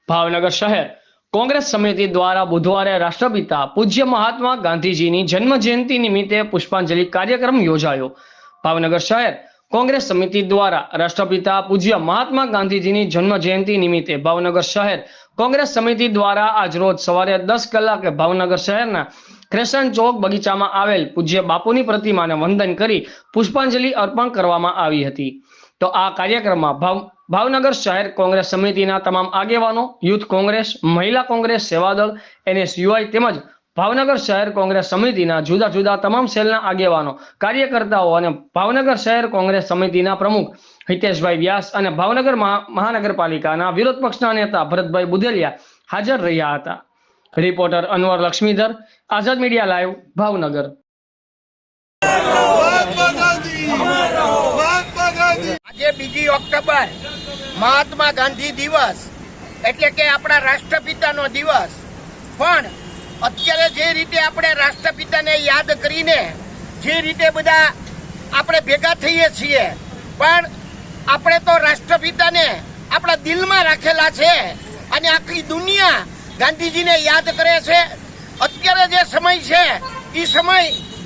ભાવનગર શહેર કોંગ્રેસ સમિતિ દ્વારા બુધવારે રાષ્ટ્રપિતા પૂજ્ય મહાત્મા ગાંધીજીની જન્મ જયંતિ નિમિત્તે પુષ્પાંજલિ કાર્યક્રમ યોજાયો। ભાવનગર શહેર કોંગ્રેસ સમિતિ દ્વારા રાષ્ટ્રપિતા પૂજ્ય મહાત્મા ગાંધીજીની જન્મ જયંતિ નિમિત્તે ભાવનગર શહેર કોંગ્રેસ સમિતિ દ્વારા આજરોજ સવારે 10 કલાકે ભાવનગર શહેરના ક્રેસન ચોક બગીચામાં આવેલ પૂજ્ય બાપુની પ્રતિમાને વંદન કરી પુષ્પાંજલિ અર્પણ કરવામાં આવી હતી। તો આ કાર્યક્રમમાં ભાવનગર શહેર કોંગ્રેસ સમિતિના તમામ આગેવાનો, યુથ કોંગ્રેસ, મહિલા કોંગ્રેસ, સેવાદળ, NSUI તેમજ ભાવનગર શહેર કોંગ્રેસ સમિતિના જુદા જુદા તમામ સેલના આગેવાનો, કાર્યકર્તાઓ અને ભાવનગર શહેર કોંગ્રેસ સમિતિના પ્રમુખ હિતેશભાઈ વ્યાસ અને ભાવનગર મહાનગરપાલિકાના વિરોધ પક્ષના નેતા ભરતભાઈ બુદેલિયા હાજર રહ્યા હતા। રિપોર્ટર અનવર લક્ષ્મીધર, આઝાદ મીડિયા લાઈવ, ભાવનગર। આજે 2 ઓક્ટોબર મહાત્મા ગાંધી દિવસ એટલે કે આપણા રાષ્ટ્રપિતાનો દિવસ, પણ અત્યારે જે રીતે આપણે રાષ્ટ્રપિતાને યાદ કરીને જે રીતે બધા આપણે ભેગા થઈએ છીએ, પણ આપણે તો રાષ્ટ્રપિતાને આપણા દિલમાં રાખેલા છે અને આખી દુનિયા ગાંધીજીને યાદ કરે છે। અત્યારે જે સમય છે એ સમય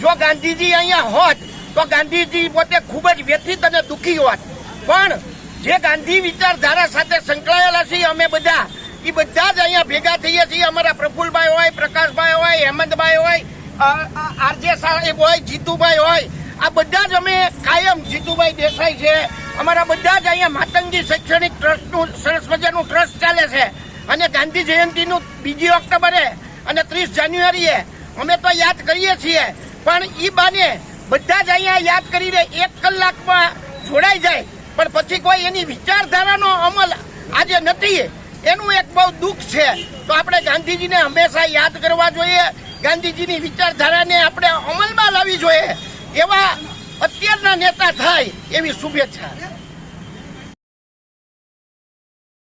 જો ગાંધીજી અહીંયા હોત તો ગાંધીજી પોતે ખૂબ જ વ્યથિત અને દુઃખી હોત, પણ જે ગાંધી વિચારધારા સાથે સંકળાયેલા છીએ અમે બધા, એ બધા જ અહીંયા ભેગા થઈએ છીએ। અમારા પ્રફુલભાઈ હોય, પ્રકાશભાઈ હોય, હેમંતભાઈ હોય, આરજે સાહેબ હોય, જીતુભાઈ હોય, આ બધા જ અમે કાયમ, જીતુભાઈ દેસાઈ છે, અમારા બધા જ અહીંયા માતંગી શૈક્ષણિક ટ્રસ્ટનું સરસ મજાનું ટ્રસ્ટ ચાલે છે અને ગાંધી જયંતિનું 2 ઓક્ટોબરે અને 30 જાન્યુઆરીએ અમે તો યાદ કરીએ છીએ, પણ એ બાને બધા જ અહીંયા યાદ કરીને 1 કલાકમાં જોડાઈ જાય, પણ પછી કોઈ એની વિચારધારાનો અમલ આજે નથી, એનું એક બહુ દુઃખ છે। તો આપણે ગાંધીજીને હંમેશા યાદ કરવા જોઈએ, ગાંધીજીની વિચારધારાને આપણે અમલમાં લાવવી જોઈએ, એવા અત્યારના નેતા થાય એવી શુભેચ્છા।